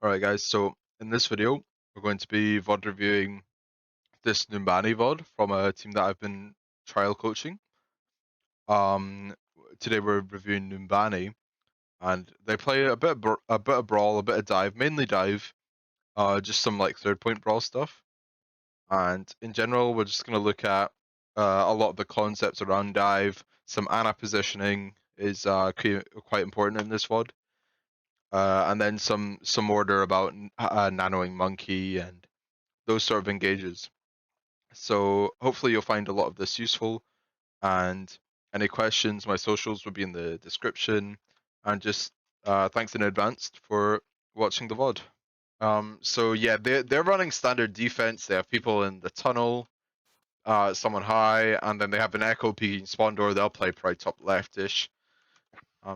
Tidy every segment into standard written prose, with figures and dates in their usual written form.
Alright guys, so in this video, we're going to be VOD reviewing this Numbani VOD from a team that I've been trial coaching. Um, Today we're reviewing Numbani, and they play a bit of brawl, a bit of dive, mainly dive, just some like third point brawl stuff. And in general, we're just gonna look at a lot of the concepts around dive. Some Ana positioning is quite important in this VOD. And then some order about nanoing monkey and those sort of engages. So hopefully you'll find a lot of this useful. And any questions, my socials will be in the description. And just thanks in advance for watching the VOD. So yeah, they're running standard defense. They have people in the tunnel, someone high, and then they have an echo peeking spawn door. They'll play probably top leftish.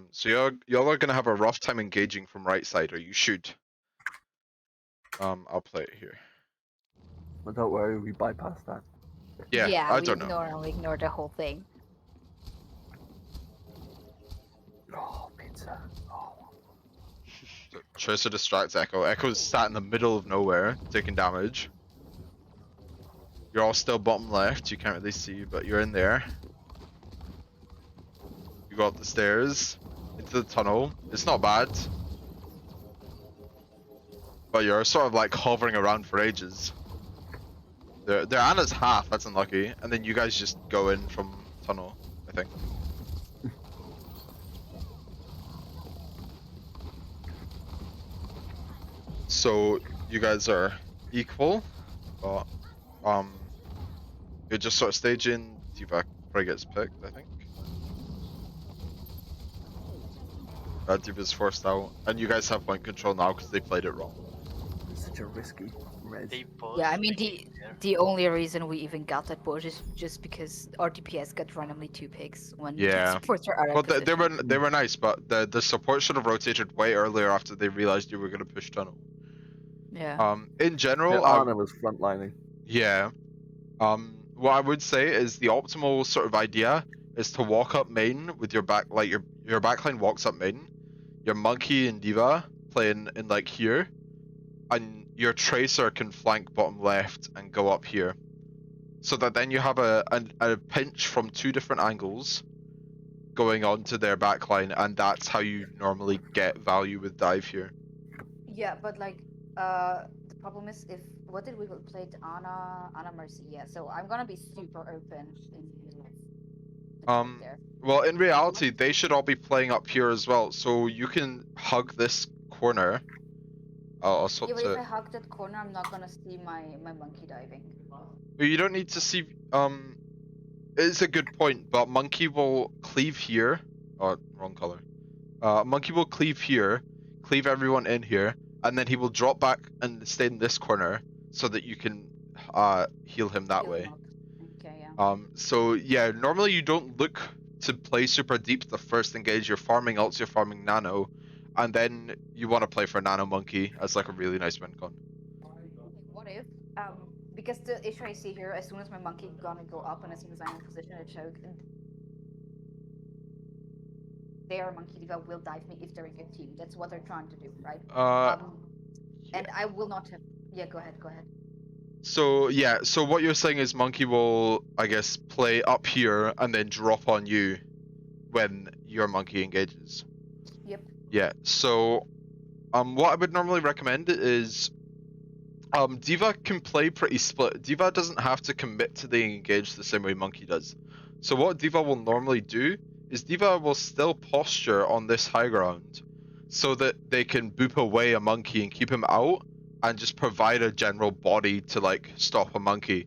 So y'all are gonna have a rough time engaging from right side, or you should. I'll play it here. But don't worry, we bypassed that. Yeah, I we don't know. ignore the whole thing. Oh, pizza. Oh. So tries to distract Echo. Echo's sat in the middle of nowhere, taking damage. You're all still bottom left, you can't really see, but you're in there. You go up the stairs, into the tunnel. It's not bad. But you're sort of like hovering around for ages. Their Ana's half, that's unlucky. And then you guys just go in from tunnel, I think. So you guys are equal, but you're just sort of staging. D-Vac probably gets picked, I think. Diva's forced out, and you guys have point control now because they played it wrong. It's such a risky res. Yeah, I mean the only reason we even got that push is just because our DPS got randomly 2 picks when Yeah. supports are out of Well, position. they were nice, but the support should have rotated way earlier after they realized you were gonna push tunnel. Yeah. In general, Yeah, Anna was frontlining. yeah. What I would say is the optimal sort of idea is to walk up main with your back, like your backline walks up main, your monkey and diva playing in like here, and your tracer can flank bottom left and go up here, so that then you have a pinch from 2 different angles going on to their backline, and that's how you normally get value with dive here. Yeah, but like the problem is if what did we play Anna Mercy, yeah. So I'm gonna be super open in there. Well, in reality, they should all be playing up here as well, so you can hug this corner. I'll swap Yeah, but if I to. hug that corner, I'm not gonna see my monkey diving. But you don't need to see. It's a good point, but monkey will cleave here. Oh, wrong color. Monkey will cleave here, cleave everyone in here, and then he will drop back and stay in this corner so that you can heal him that way. Okay, yeah. So yeah, normally you don't look to play super deep the first engage. You're farming ults, you're farming nano, and then you want to play for nano monkey as like a really nice win con. What if because the issue I see here, as soon as my monkey gonna go up and as soon as I'm in position to choke, their monkey diva will dive me if they're a good team. That's what they're trying to do, right? And I will not have. Yeah, go ahead. So yeah, so what you're saying is monkey will, I guess, play up here and then drop on you when your monkey engages. Yep. Yeah. So, what I would normally recommend is, Diva can play pretty split. Diva doesn't have to commit to the engage the same way monkey does. So what Diva will normally do is Diva will still posture on this high ground, so that they can boop away a monkey and keep him out, and just provide a general body to like stop a monkey.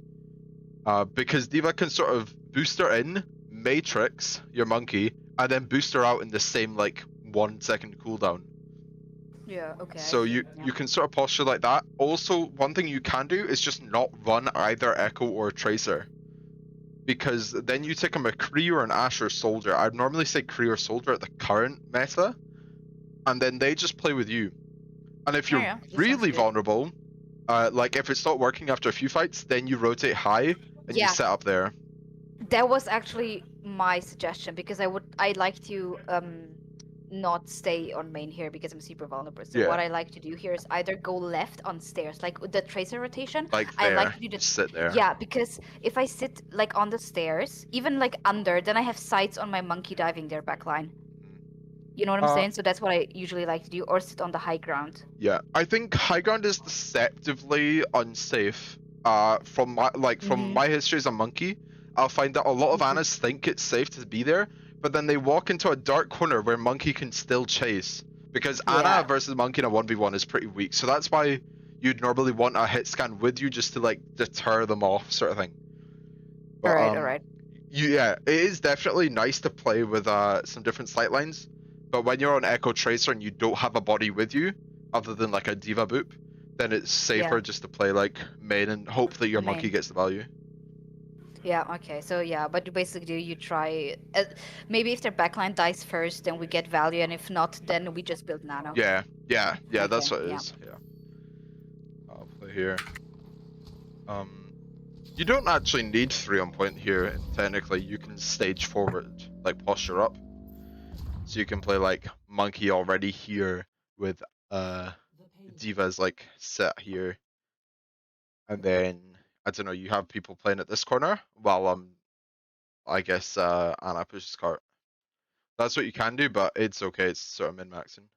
Because Diva can sort of boost her in, matrix your monkey, and then boost her out in the same like 1 second cooldown. Yeah, okay. So you can sort of posture like that. Also, one thing you can do is just not run either Echo or Tracer, because then you take a McCree or an Asher Soldier. I'd normally say Cree or Soldier at the current meta, and then they just play with you. And if you're really vulnerable, like if it's not working after a few fights, then you rotate high and you set up there. That was actually my suggestion because I'd like to not stay on main here because I'm super vulnerable. So Yeah. what I like to do here is either go left on stairs, like with the tracer rotation. Like I like there. to do the Just sit there. yeah, because if I sit like on the stairs, even like under, then I have sights on my monkey diving their backline. Mhm. You know what I'm Uh, saying? So that's what I usually like to do, or sit on the high ground. yeah. I think high ground is deceptively unsafe. From Mm-hmm. my history as a monkey, I'll find that a lot of Mm-hmm. Annas think it's safe to be there, but then they walk into a dark corner where monkey can still chase. Because Anna Yeah. versus monkey in a 1v1 is pretty weak. So that's why you'd normally want a hit scan with you just to like deter them off, sort of thing. All But right. All right. yeah, it is definitely nice to play with some different sight lines. But when you're on Echo Tracer and you don't have a body with you, other than like a Diva Boop, then it's Yeah. safer just to play like main and hope that your monkey Main. gets the value. Yeah, okay. So yeah, but basically you try maybe if their backline dies first, then we get value, and if not, then we just build nano. Yeah, Okay, that's what it yeah. is. Yeah, I'll play here. You don't actually need 3 on point here. Technically, you can stage forward, like posture up. So you can play like monkey already here with Divas like set here, and then I don't know. You have people playing at this corner while I guess Anna pushes cart. That's what you can do, but it's okay. It's sort of min maxing.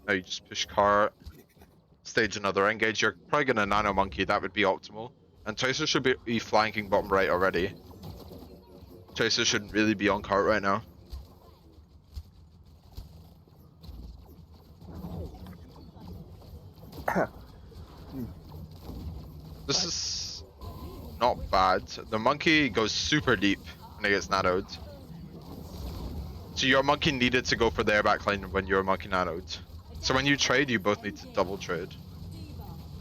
Now you just push cart, stage another engage. You're probably gonna nano monkey. That would be optimal. And Tracer should be flanking bottom right already. Tracer shouldn't really be on cart right now. This is not bad. The monkey goes super deep when it gets nanoed. So your monkey needed to go for their backline when your monkey nanoed. So when you trade, you both need to double trade.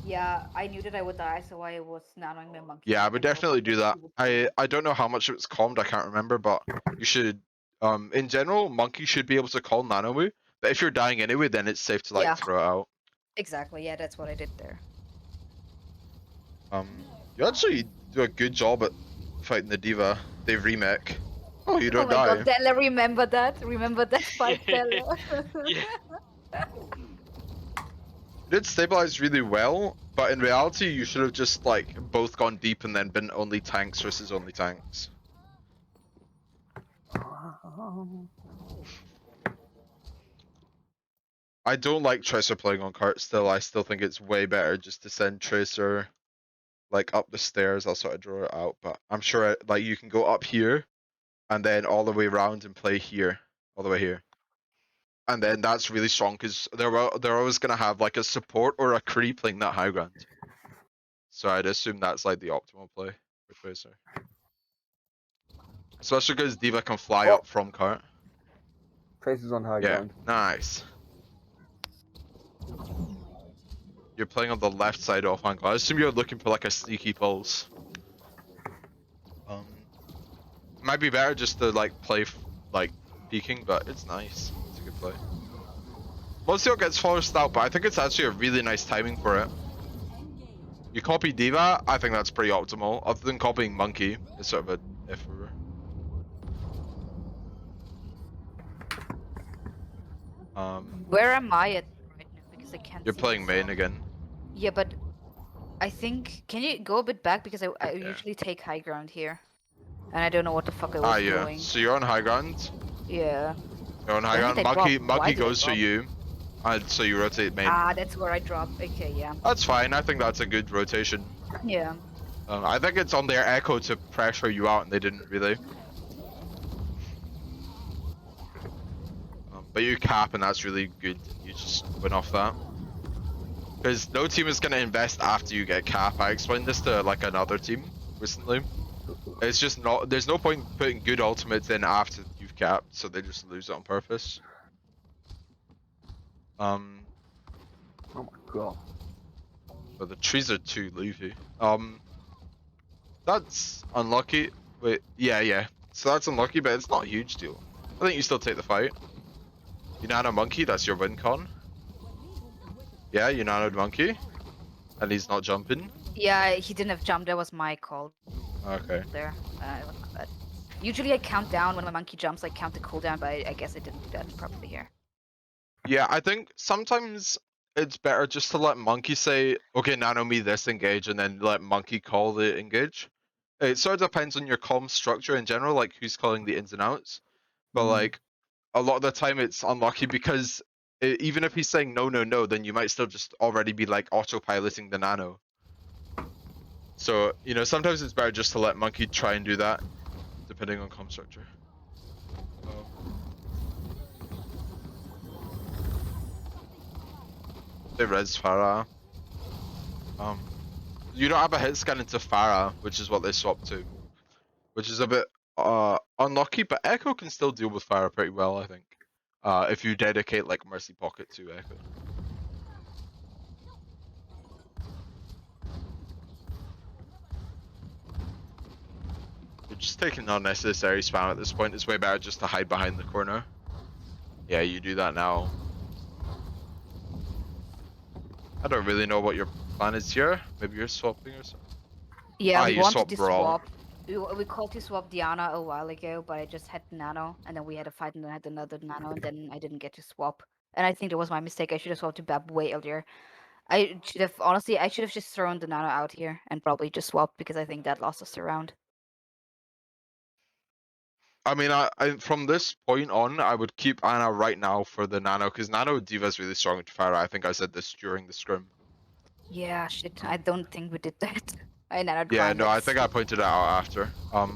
Yeah, I knew that I would die, so I was nanoing my monkey Yeah, so I I would can go definitely back do and that. see what's going. I don't know how much it was calmed, I can't remember, but you should in general, monkey should be able to call nano move. But if you're dying anyway, then it's safe to like Yeah, throw it out. exactly. Yeah, that's what I did there. You actually do a good job at fighting the diva. They remake. Oh, you Oh don't my die. god, Della, remember that? Remember that fight, Della? Yeah. You did stabilize really well, but in reality, you should have just like both gone deep and then been only tanks versus only tanks. I don't like Tracer playing on cart still. I still think it's way better just to send Tracer like up the stairs. I'll sort of draw it out, but I'm sure like you can go up here and then all the way around and play here, all the way here. And then that's really strong because they're always gonna have like a support or a creep playing that high ground. So I'd assume that's like the optimal play for Tracer. Especially because Diva can fly Oh, up from cart. Tracer's on high Yeah, ground. nice. You're playing on the left side off angle. I assume you're looking for like a sneaky pulse. It might be better just to like play like peeking, but it's nice. It's a good play. Lucio gets forced out, but I think it's actually a really nice timing for it. You copy Diva, I think that's pretty optimal. Other than copying Monkey, it's sort of a iffer. Where am I at right now? Because I can't You're see playing main myself. again. Yeah, but I think can you go a bit back because I Yeah. usually take high ground here, and I don't know what the fuck I Ah, was yeah. doing. So you're on high ground. Yeah. You're on high When did ground. I drop? Why Monkey did I goes for drop? you. So you rotate main. Ah, that's where I drop. Okay, yeah. That's fine. I think that's a good rotation. Yeah. I think it's on their echo to pressure you out, and they didn't really. But you cap, and that's really good. You just win off that. Because no team is gonna invest after you get cap. I explained this to like another team recently. It's just not. There's no point putting good ultimates in after you've capped, so they just lose it on purpose. Oh my god. But the trees are too leafy. That's unlucky. Wait, yeah. So that's unlucky, but it's not a huge deal. I think you still take the fight. You nano monkey, that's your win con. Yeah, you nanoed monkey. And he's not jumping. Yeah, he didn't have jump. That was my call. Okay. there. It was not bad. Usually I count down when my monkey jumps, I count the cooldown, but I guess I didn't do that properly here. Yeah, I think sometimes it's better just to let Monkey say, okay, nano me this engage, and then let Monkey call the engage. It sort of depends on your comm structure in general, like who's calling the ins and outs. But like a lot of the time it's unlucky because even if he's saying no, no, no, then you might still just already be like autopiloting the nano. So, sometimes it's better just to let Monkey try and do that, depending on comm structure. They res Farah. You don't have a hit scan into Farah, which is what they swapped to. Which is a bit unlucky, but Echo can still deal with Farah pretty well, I think. If you dedicate like Mercy Pocket to Echo. You're just taking unnecessary spam at this point. It's way better just to hide behind the corner. Yeah, you do that now. I don't really know what your plan is here. Maybe you're swapping or something. Yeah, we You wanted swap to Brawl. swap. We called to swap Diana a while ago, but I just had Nano, and then we had a fight, and then I had another Nano, and then I didn't get to swap. And I think that was my mistake. I should have swapped to Bab way earlier. I should have honestly, I should have just thrown the Nano out here and probably just swapped because I think that lost us the round. I mean, I from this point on, I would keep Anna right now for the Nano, because Nano D.Va is really strong with Farah. I think I said this during the scrim. Yeah, shit. I don't think we did that. I nanoed Yeah, no, I Climax. think I pointed it out after. Uh,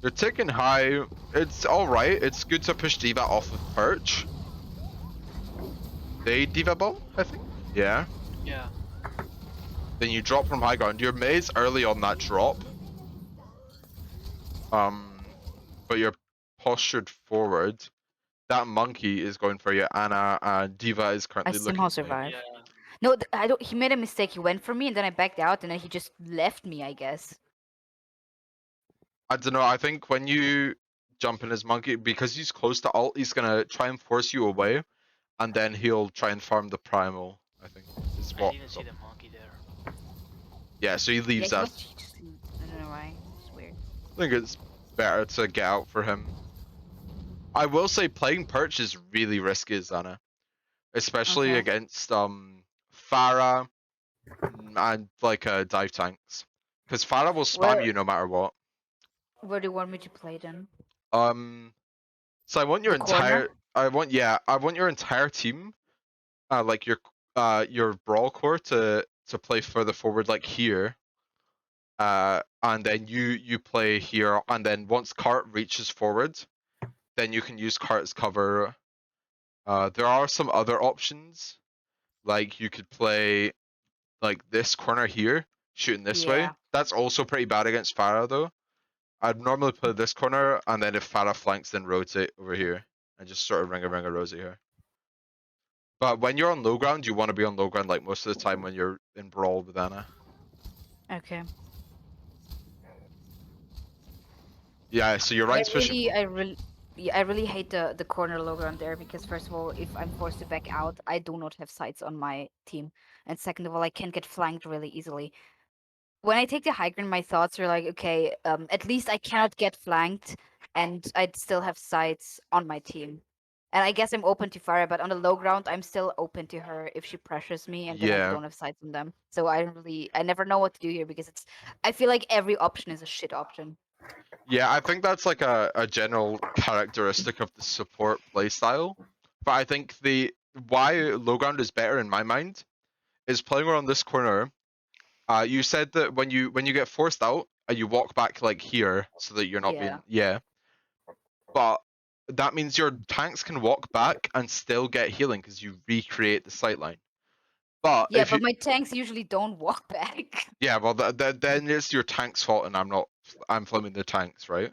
You're taking high. It's alright. It's good to push D.Va off of perch. They D.Va bomb, I think? Yeah. Yeah. Then you drop from high ground. Your Mei's early on that drop. But you're postured forward. That monkey is going for you, Anna, and D.Va is I currently somehow looking for you. survived. Yeah. No, I don't. He made a mistake. He went for me, and then I backed out, and then he just left me. I guess. I don't know. I think when you jump in his monkey, because he's close to ult, he's gonna try and force you away, and then he'll try and farm the primal. I think is I what. didn't see the monkey there. Yeah, so he Yeah, leaves he us. was. He just, I don't know why. It's weird. I think it's better to get out for him. I will say playing perch is really risky, Zana, especially Okay. against Farah and like dive tanks, because Farah will spam you no matter what. Where do you want me to play then? So I want your The corner? I want your entire team, like your brawl core to play further forward, like here. And then you play here, and then once cart reaches forward, then you can use cart as cover. There are some other options, like you could play like this corner here, shooting this way. Yeah. That's also pretty bad against Farah though. I'd normally play this corner, and then if Farah flanks, then rotate over here and just sort of ring a rosy here. But when you're on low ground, you want to be on low ground like most of the time when you're in brawl with Anna. Okay. Yeah, so your right's pushing. I really hate the corner logo on there because first of all, if I'm forced to back out, I do not have sights on my team, and second of all, I can get flanked really easily. When I take the high ground, my thoughts are like, okay, at least I cannot get flanked, and I'd still have sights on my team. And I guess I'm open to Farah, but on the low ground, I'm still open to her if she pressures me, and then I Yeah. don't have sights on them. So I never know what to do here because I feel like every option is a shit option. Yeah, I think that's like a general characteristic of the support playstyle. But I think why low ground is better in my mind is playing around this corner. You said that when you get forced out, you walk back like here so that you're not being But that means your tanks can walk back and still get healing because you recreate the sightline. But Yeah, if but you my tanks usually don't walk back. Yeah, well, then it's your tank's fault, and I'm flaming the tanks, right?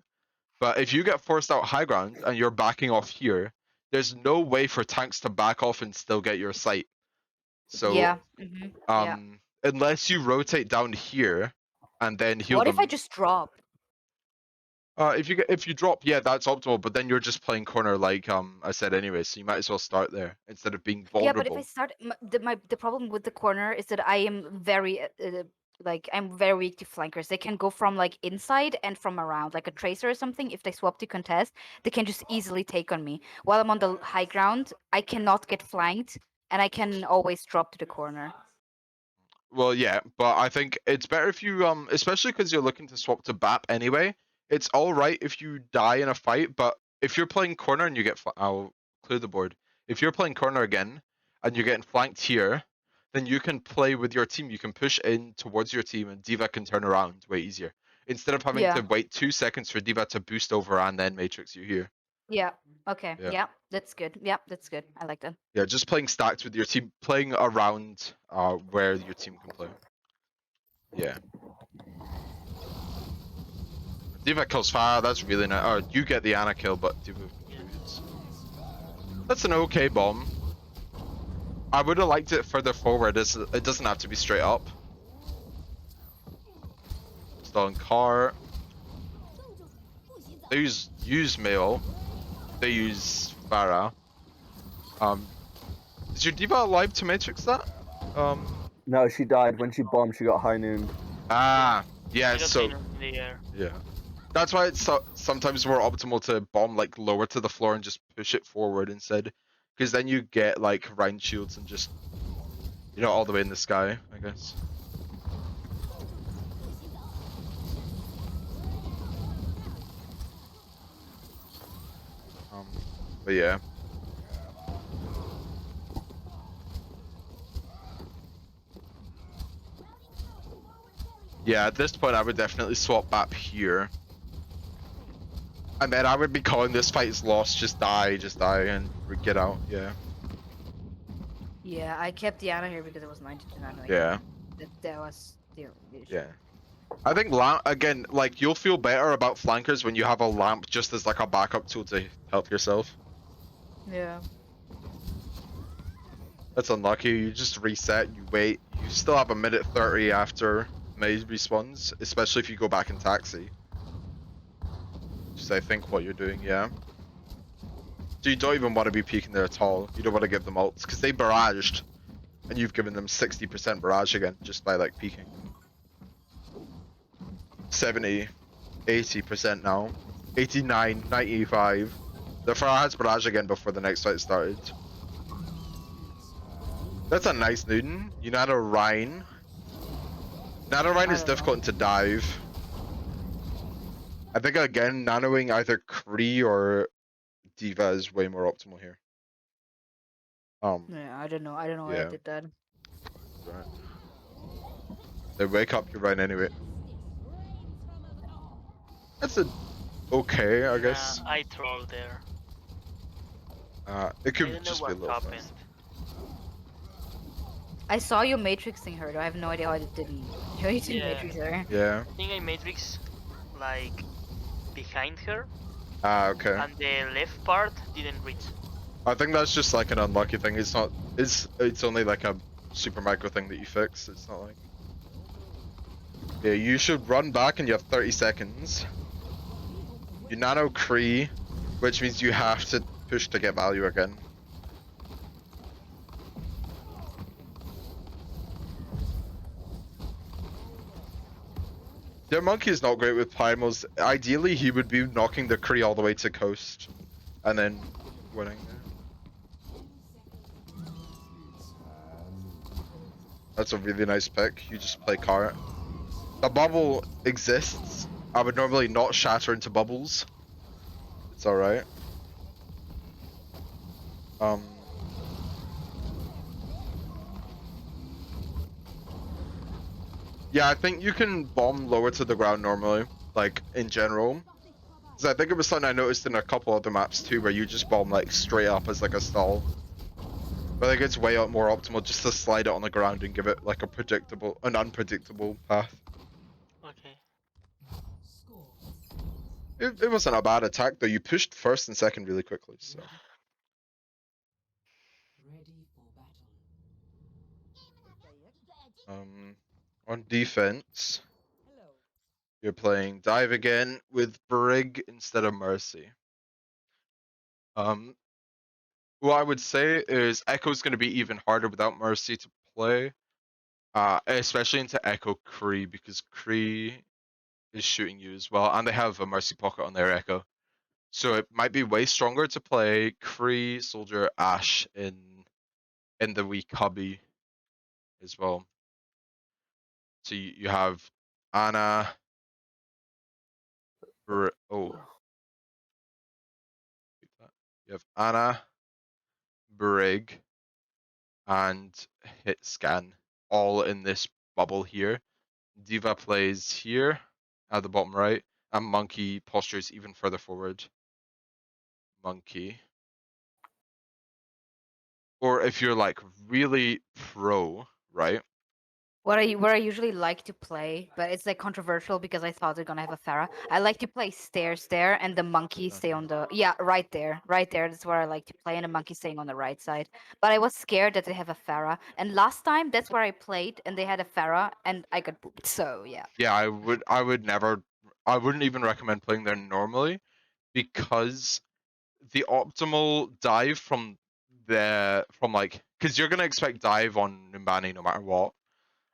But if you get forced out high ground and you're backing off here, there's no way for tanks to back off and still get your sight. So, Yeah. Yeah. unless you rotate down here and then heal What them. if I just drop? If you drop, yeah, that's optimal. But then you're just playing corner, like I said anyway. So you might as well start there instead of being vulnerable. Yeah, but if I start, the problem with the corner is that I am very Like I'm very weak to flankers. They can go from like inside and from around, like a tracer or something. If they swap to contest, they can just easily take on me. While I'm on the high ground, I cannot get flanked, and I can always drop to the corner. Well, yeah, but I think it's better if you especially because you're looking to swap to BAP anyway. It's all right if you die in a fight, but if you're playing corner and you get, I'll clear the board. If you're playing corner again and you're getting flanked here, then you can play with your team. You can push in towards your team, and D.Va can turn around way easier instead of having to Yeah. wait 2 seconds for D.Va to boost over and then matrix you here. Yeah. Okay. Yeah. Yeah. That's good. Yeah, that's good. I like that. Yeah, just playing stacked with your team, playing around where your team can play. Yeah. D.Va kills fire, that's really nice. Oh, you get the Ana kill, but D.Va contributes. That's an okay bomb. I would have liked it further forward. It doesn't have to be straight up. Stalling car. They use Mail. They use Farah. Is your D.Va alive to matrix that? No, she died. When she bombed, she got high noon. Yeah, I got so Venus in the air. yeah. That's why it's sometimes more optimal to bomb like lower to the floor and just push it forward instead, because then you get like round shields and just all the way in the sky, I guess. But yeah. Yeah, at this point I would definitely swap back here. And then I would be calling this fight is lost, just die and get out, yeah. Yeah, I kept the Ana here because it was 90-9. Like, Yeah. that was the issue. Yeah. I think again, like you'll feel better about flankers when you have a lamp just as like a backup tool to help yourself. Yeah. That's unlucky. You just reset, you wait. You still have a minute 30 after Maze respawns, especially if you go back in taxi. Just I think what you're doing, yeah. So you don't even want to be peeking there at all. You don't want to give them ults because they barraged, and you've given them 60% barrage again just by like peeking. 70, 80% now, 89, 95. The Farah has barrage again before the next fight started. That's a nice Newton. You know how to Rhine. Nano Rhine is difficult to dive. I think again, nanoing either Kree or D.Va is way more optimal here. Yeah, I don't know. I don't know why I did that. Right. They wake up, you Rhine anyway. That's okay, I guess. I trolled there. It I could don't just know be a what little happened. fast. I saw you matrixing her, though. I have no idea how I didn't. How you didn't Yeah. matrix her. Yeah. I think I matrix like behind her, Okay. and the left part didn't reach. I think that's just like an unlucky thing. It's not. It's only like a super micro thing that you fix. It's not like. Yeah, you should run back and you have 30 seconds. You nano Kree, which means you have to push to get value again. Their monkey is not great with primals. Ideally, he would be knocking the Kree all the way to coast, and then winning there. That's a really nice pick. You just play cart. The bubble exists. I would normally not shatter into bubbles. It's alright. Yeah, I think you can bomb lower to the ground normally, like in general. Because I think it was something I noticed in a couple other maps too, where you just bomb like straight up as like a stall. But I think it's way more optimal just to slide it on the ground and give it like an unpredictable path. Okay. It wasn't a bad attack though. You pushed first and second really quickly. So. On defense, you're playing dive again with Brig instead of Mercy. What I would say is Echo's going to be even harder without Mercy to play. Especially into Echo Kree, because Kree is shooting you as well, and they have a Mercy Pocket on their Echo. So it might be way stronger to play Kree, Soldier, Ash in the weak hubby as well. So you have Anna. Oh, you have Anna, Brig, and Hit Scan all in this bubble here. Diva plays here at the bottom right, and Monkey postures even further forward. Monkey. Or if you're like really pro, right? Where I usually like to play, but it's like controversial because I thought they're gonna have a Pharah. I like to play stairs there, and the monkey stay on the right there, right there. That's where I like to play, and the monkey staying on the right side. But I was scared that they have a Pharah, and last time that's where I played, and they had a Pharah, and I got booped. So yeah. Yeah, I would never, I wouldn't even recommend playing there normally, because the optimal dive from like, because you're gonna expect dive on Numbani no matter what,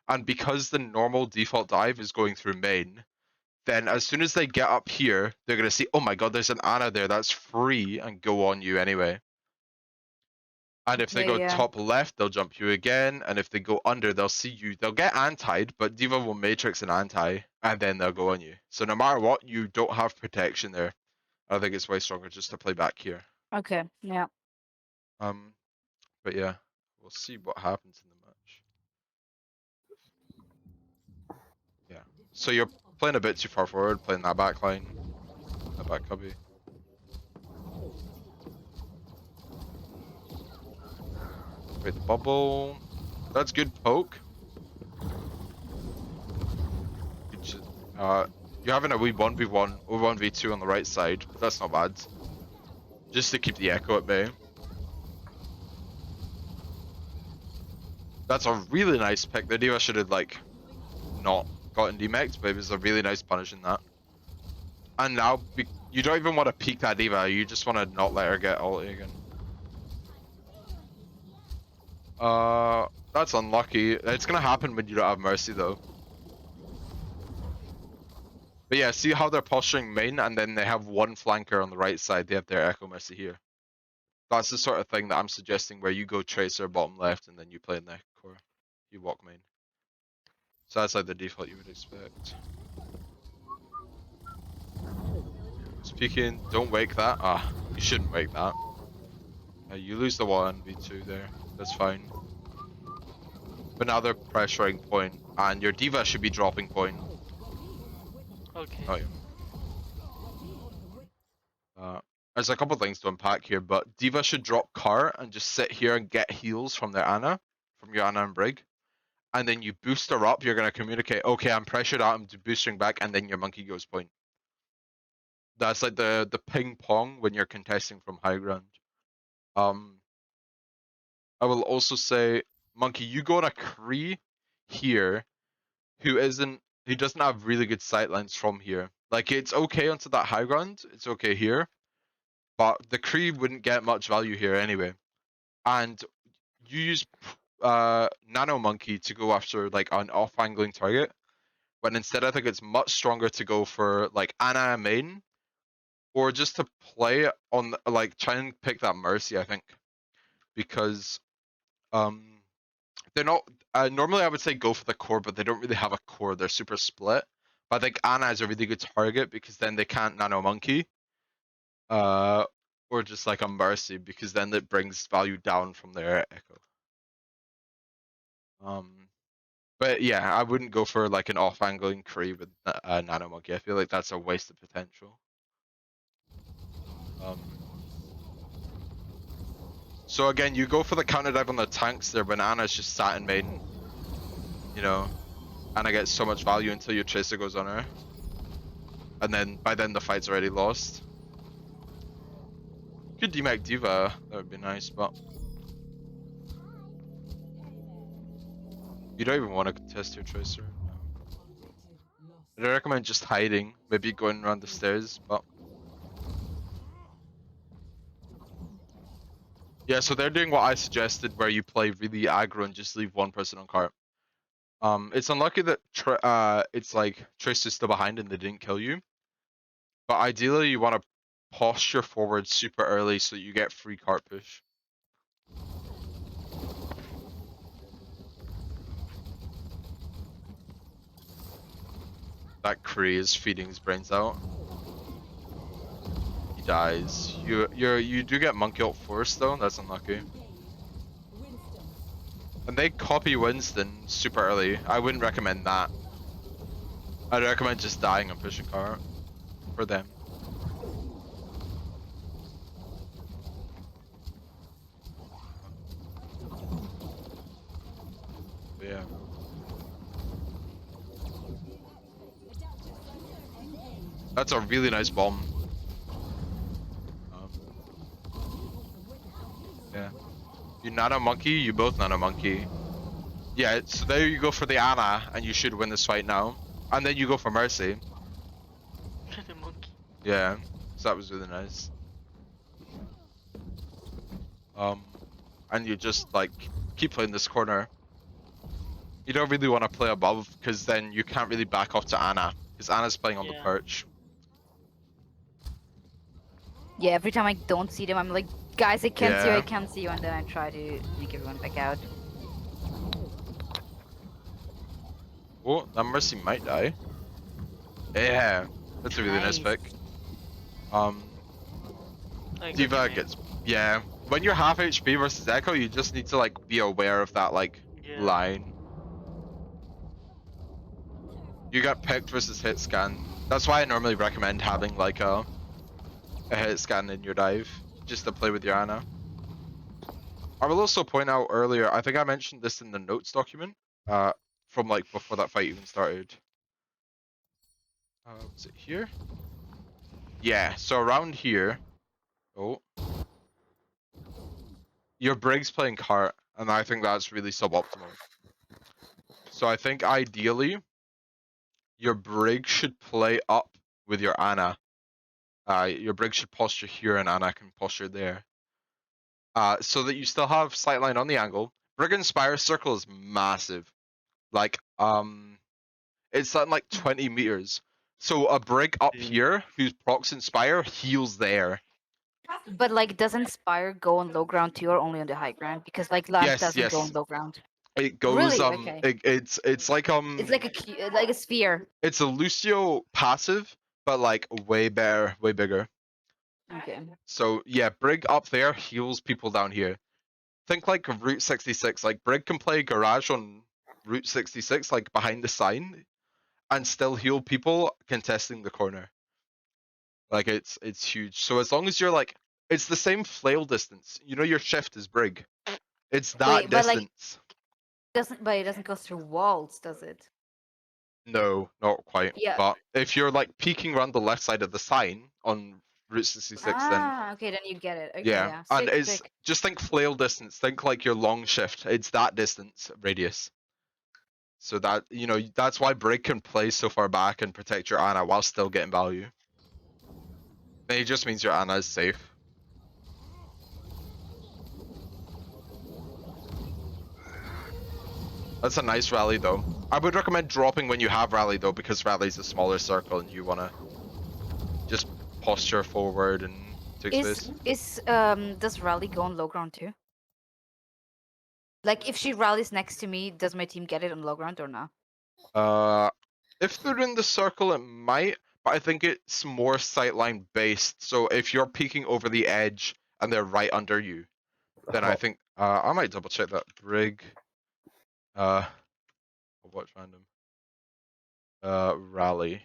and because the normal default dive is going through main, then as soon as they get up here, they're gonna see, oh my god, there's an Ana there, that's free, and go on you anyway. And if they Okay, go yeah. top left, they'll jump you again, and if they go under, they'll see you. They'll get antied, but Diva will matrix an anti, and then they'll go on you. So no matter what, you don't have protection there. I think it's way stronger just to play back here. Okay, yeah. But yeah, we'll see what happens in the match. Yeah. So you're playing a bit too far forward, playing that back line, that back cubby. Wait, the bubble. That's good poke. You're having a wee 1v1 or 1v2 on the right side, but that's not bad. Just to keep the echo at bay. That's a really nice pick. The Diva should have like not gotten demexed, but it was a really nice punish in that. And now you don't even want to peek that Diva, you just want to not let her get ulti again. That's unlucky. It's gonna happen when you don't have Mercy though. But yeah, see how they're posturing main and then they have one flanker on the right side, they have their Echo Mercy here. That's the sort of thing that I'm suggesting where you go Tracer bottom left and then you play in the core. You walk main. So that's like the default you would expect. Speaking, don't wake that. Ah, you shouldn't wake that. You lose the 1v2 there. That's fine. But now they're pressuring point, and your Diva should be dropping point. Okay. Oh yeah. There's a couple things to unpack here, but Diva should drop Car and just sit here and get heals from their Ana, from your Ana and Brig. And then you boost her up, you're going to communicate, okay, I'm pressured out, I'm boosting back, and then your monkey goes point. That's like the ping pong when you're contesting from high ground. I will also say, Monkey, you go on a Kree here who doesn't have really good sightlines from here. Like, it's okay onto that high ground, it's okay here, but the Kree wouldn't get much value here anyway. And you use Nano Monkey to go after like an off-angling target, when instead I think it's much stronger to go for like Ana main, or just to play on like try and pick that Mercy, I think, because they're not normally I would say go for the core, but they don't really have a core, they're super split. But I think Ana is a really good target because then they can't Nano Monkey. Or just like a Mercy, because then it brings value down from their Echo. But yeah, I wouldn't go for like an off-angling Kree with Nano Monkey. I feel like that's a waste of potential. So again, you go for the counter dive on the tanks there, but Ana's just sat in main. You know, Ana gets so much value until your Tracer goes on her. And then, by then the fight's already lost. Could demec Diva, that would be nice, but... You don't even want to contest your Tracer, no. I'd recommend just hiding, maybe going around the stairs, but... Yeah, so they're doing what I suggested, where you play really aggro and just leave one person on cart. It's unlucky that it's like Trace is still behind and they didn't kill you. But ideally, you want to posture forward super early so that you get free cart push. That Kree is feeding his brains out. He dies. You do get monkey ult first though. That's unlucky. And they copy Winston super early. I wouldn't recommend that. I'd recommend just dying and pushing cart for them. But yeah. That's a really nice bomb. Yeah. You nano monkey, you both nano monkey. Yeah, so there you go for the Ana, and you should win this fight now. And then you go for Mercy. The monkey. Yeah, so that was really nice. And you just like keep playing this corner. You don't really want to play above because then you can't really back off to Ana because Ana's playing on the Yeah. perch. Yeah, every time I don't see them, I'm like, guys, I can't see you, I Yeah. can't see you, and then I try to make everyone back out. Oh, that Mercy might die. Yeah, that's a really nice pick. I got D.Va your name. gets, yeah. When you're half HP versus Echo, you just need to like be aware of that like Yeah. line. You got picked versus hit scan. That's why I normally recommend having like a hit scan in your dive, just to play with your Ana. I will also point out earlier, I think I mentioned this in the notes document, from like before that fight even started. Was it here? Yeah, so around here, oh, your Brig's playing cart, and I think that's really suboptimal. So I think ideally, your Brig should play up with your Ana. Your Brig should posture here and Ana can posture there. So that you still have sightline on the angle. Brig and Spire circle is massive. Like, it's something like 20 meters. So a Brig up here who's procs Inspire heals there. But like, doesn't Spire go on low ground too, or only on the high ground? Because like Lamp Yes, doesn't go yes. on low ground. It goes Really? Okay. it's like It's like like a sphere. it's a Lucio passive, but like way better, way bigger. Okay. So yeah, Brig up there heals people down here. Think like Route 66. Like Brig can play Garage on Route 66, like behind the sign, and still heal people contesting the corner. Like it's huge. So as long as you're like, it's the same flail distance. You know your shift is Brig. It's that Wait, but like, distance. but it doesn't go through walls, does it? No, not quite. Yeah. But if you're like peeking around the left side of the sign on Route 66, then Okay, then you get it. Okay, yeah. yeah. And Sick, it's sick. just think flail distance. Think like your long shift. It's that distance radius. So that that's why Brig can play so far back and protect your Ana while still getting value. And it just means your Ana is safe. That's a nice rally though. I would recommend dropping when you have rally though, because rally's a smaller circle and you wanna just posture forward and take space. Does Rally go on low ground too? Like, if she rallies next to me, does my team get it on low ground or not? If they're in the circle, it might, but I think it's more sightline based. So if you're peeking over the edge and they're right under you, then I think I might double check that. Brig, I'll watch random. Rally.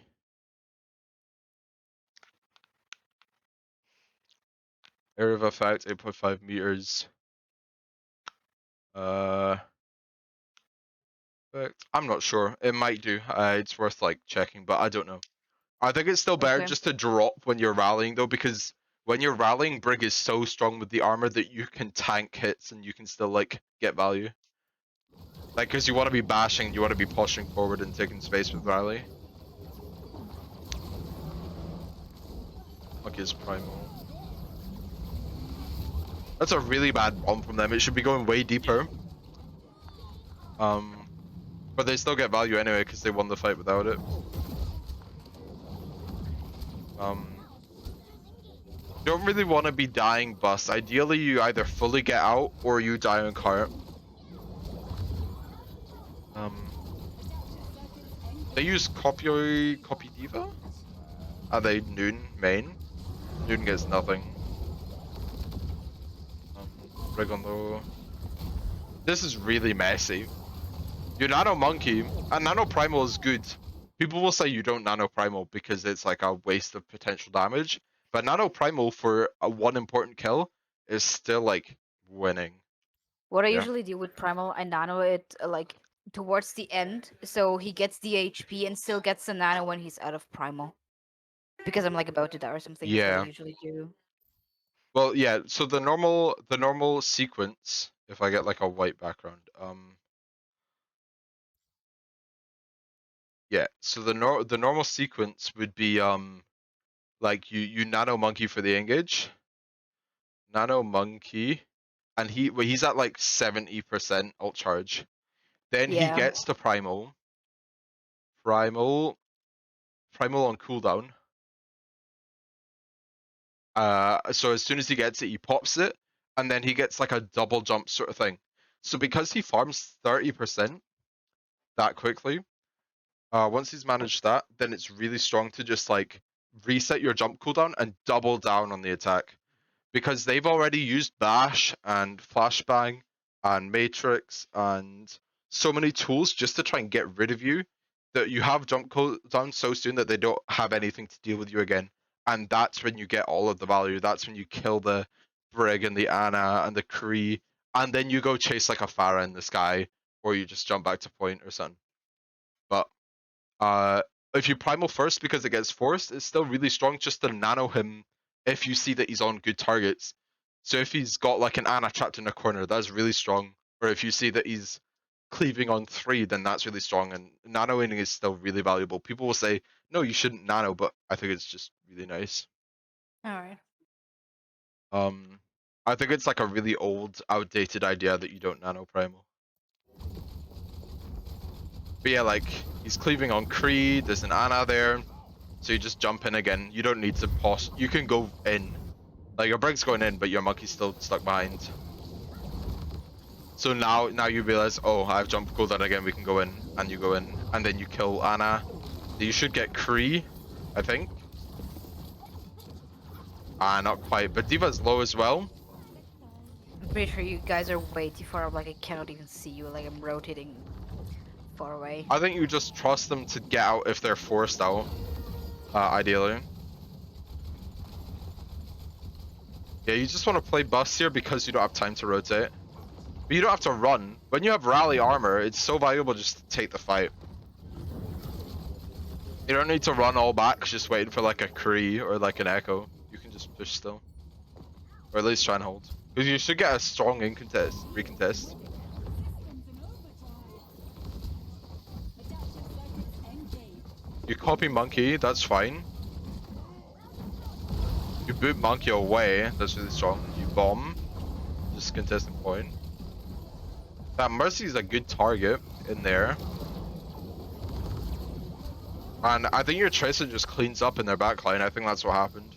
Area of effect 8.5 meters. I'm not sure. It might do. It's worth like checking, but I don't know. I think it's still better Okay. just to drop when you're rallying though, because when you're rallying, Brig is so strong with the armor that you can tank hits and you can still like get value. Like, because you want to be bashing, you want to be pushing forward and taking space with rally. Look, his primal. That's a really bad bomb from them. It should be going way deeper. But they still get value anyway because they won the fight without it. Don't really want to be dying bus. Ideally, you either fully get out or you die on cart. They use copy diva. Are they noon main? Noon gets nothing. Regondo. This is really messy. You nano monkey and nano primal is good. People will say you don't nano primal because it's like a waste of potential damage, but nano primal for a one important kill is still like winning. What I Yeah. usually do with Primal, I nano it like towards the end, so he gets the HP and still gets the nano when he's out of Primal. Because I'm like about to die or something. That's what I Yeah. usually do. Well, yeah. So the normal sequence, if I get like a white background, yeah. So the normal sequence would be like you nano monkey for the engage, nano monkey, and he's at like 70% ult charge. Then he Yeah. gets to primal on cooldown. So as soon as he gets it, he pops it, and then he gets like a double jump sort of thing. So because he farms 30% that quickly, once he's managed that, then it's really strong to just like reset your jump cooldown and double down on the attack. Because they've already used Bash and Flashbang and Matrix and so many tools just to try and get rid of you that you have jump cooldown so soon that they don't have anything to deal with you again. And that's when you get all of the value. That's when you kill the Brig and the Ana and the Kree, and then you go chase like a Pharah in the sky, or you just jump back to point or something. But if you primal first because it gets forced, it's still really strong just to nano him if you see that he's on good targets. So if he's got like an Ana trapped in a corner, that's really strong. Or if you see that he's cleaving on 3, then that's really strong. And nanoing is still really valuable. People will say, no, you shouldn't nano, but I think it's just really nice. Alright. I think it's like a really old, outdated idea that you don't nano primal. But yeah, like, he's cleaving on Kree, there's an Ana there, so you just jump in again. You don't need to pause. You can go in. Like, your Brig's going in, but your monkey's still stuck behind. So now you realize, oh, I have jump cooldown again, we can go in, and you go in, and then you kill Ana. You should get Kree, I think. Not quite, but Diva's low as well. I'm pretty sure you guys are way too far up, like I cannot even see you, like I'm rotating far away. I think you just trust them to get out if they're forced out, ideally. Yeah, you just want to play bus here because you don't have time to rotate. But you don't have to run. When you have rally armor, it's so valuable just to take the fight. You don't need to run all back just waiting for like a Kree or like an Echo. You can just push still. Or at least try and hold. Because you should get a strong recontest. You copy Monkey, that's fine. You boot Monkey away, that's really strong. You bomb, just contesting point. That Mercy is a good target in there. And I think your Tracer just cleans up in their backline. I think that's what happened.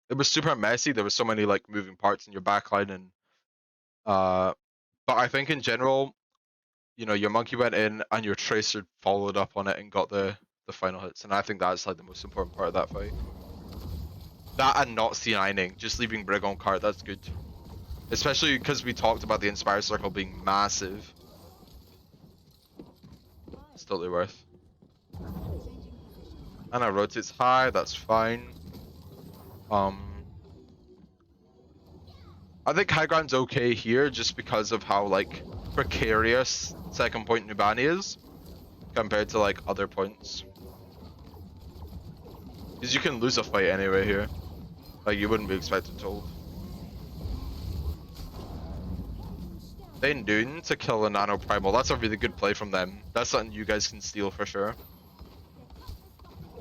It was super messy. There was so many like moving parts in your backline, and but I think in general, you know, your Monkey went in and your Tracer followed up on it and got the final hits, and I think that's like the most important part of that fight. That and not C9ing, just leaving Brig on cart, that's good. Especially because we talked about the Inspire Circle being massive. It's totally worth. And I rotates high, that's fine. I think high ground's okay here just because of how like precarious second point Numbani is compared to like other points. Because you can lose a fight anyway here. Like you wouldn't be expected to hold. They Dune to kill a Nano Primal. That's a really good play from them. That's something you guys can steal for sure.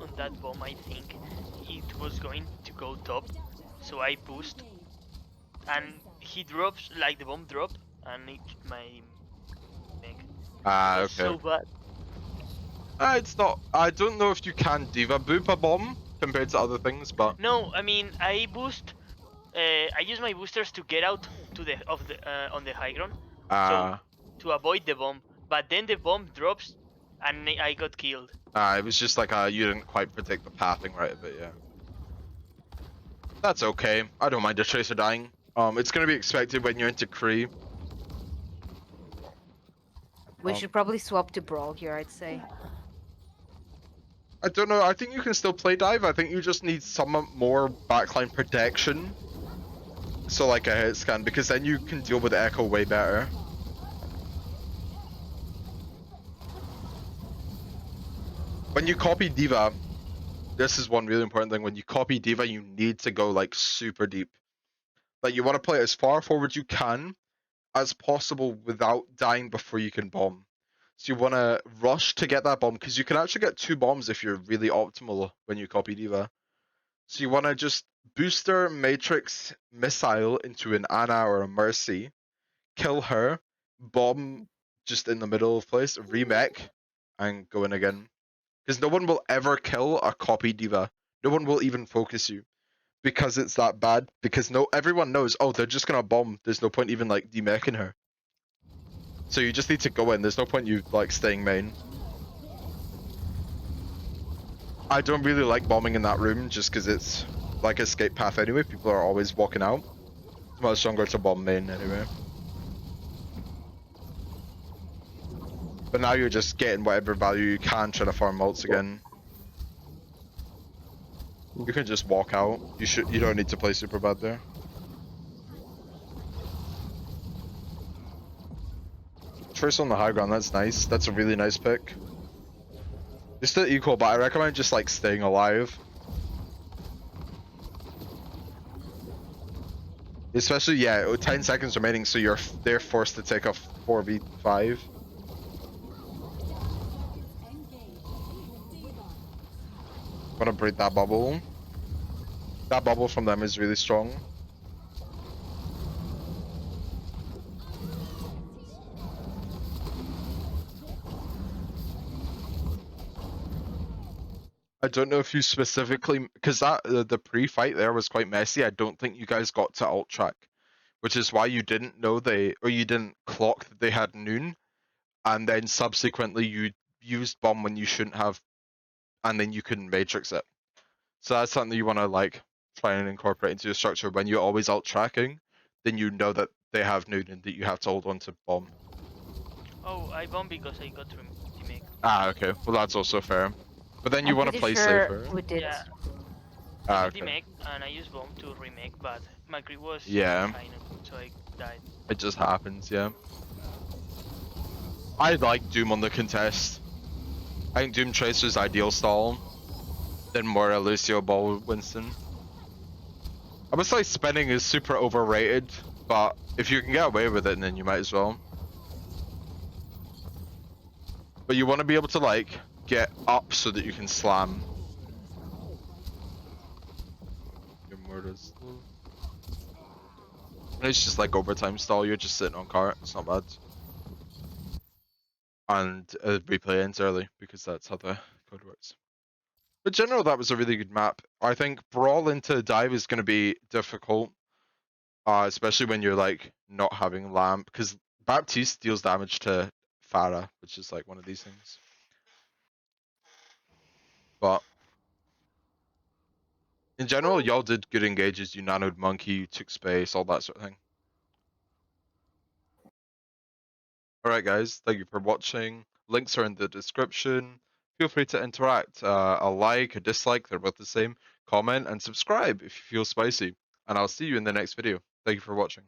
On that bomb, I think it was going to go top, so I pushed, and he drops, like the bomb dropped, and it hit my mech. Ah, That's okay. so bad. It's not. I don't know if you can diva boop a bomb compared to other things, but No, I mean I boost. I use my boosters to get out to the on the high ground, so uh, to avoid the bomb. But then the bomb drops, and I got killed. it was just like you didn't quite predict the pathing right of it. Yeah, that's okay. I don't mind a tracer dying. It's gonna be expected when you're into Kree. We Um, should probably swap to Brawl here, I'd say. I don't know. I think you can still play dive. I think you just need some more backline protection. So like a hit scan, because then you can deal with echo way better. When you copy diva, this is one really important thing. When you copy diva, you need to go like super deep. Like you want to play as far forward you can as possible without dying before you can bomb. So you want to rush to get that bomb because you can actually get 2 bombs if you're really optimal when you copy diva. So you want to just booster matrix missile into an Ana or a Mercy, kill her, bomb just in the middle of place, remake, and go in again. Because no one will ever kill a copy diva. No one will even focus you because it's that bad. Because everyone knows, oh, they're just gonna bomb. There's no point even like demaking her. So you just need to go in. There's no point you like staying main. I don't really like bombing in that room just because it's like escape path anyway. People are always walking out. It's much stronger to bomb main anyway. But now you're just getting whatever value you can trying to farm ults again. You can just walk out. You don't need to play super bad there. First on the high ground, that's nice. That's a really nice pick. It's still equal, but I recommend just like staying alive. Especially, yeah, 10 seconds remaining, so they're forced to take a 4v5. Wanna break that bubble. That bubble from them is really strong. I don't know if you specifically, because the pre-fight there was quite messy. I don't think you guys got to alt track, which is why you didn't know you didn't clock that they had noon, and then subsequently you used bomb when you shouldn't have, and then you couldn't matrix it. So that's something you want to like try and incorporate into your structure. When you're always alt tracking, then you know that they have noon and that you have to hold on to bomb. Oh, I bombed because I got remake. Ah, okay. Well, that's also fair. But then you I'm want to pretty play sure safer. we did. Yeah, I Ah, got okay. remake and I used bomb to remake, but my creep was Yeah, behind him, so I died. it just happens. Yeah. I like Doom on the contest. I think Doom Tracer's ideal stall. Then more Lucio Ball Winston. I would say spinning is super overrated, but if you can get away with it, then you might as well. But you want to be able to like get up so that you can slam. Your murders. It's just like overtime stall. You're just sitting on cart. It's not bad. And replay ends early because that's how the code works. But in general, that was a really good map. I think brawl into dive is going to be difficult, especially when you're like not having lamp, because Baptiste deals damage to Farah, which is like one of these things. But in general, y'all did good engages. You nanoed monkey, you took space, all that sort of thing. Alright guys, thank you for watching. Links are in the description. Feel free to interact. A like, a dislike, they're both the same. Comment and subscribe if you feel spicy. And I'll see you in the next video. Thank you for watching.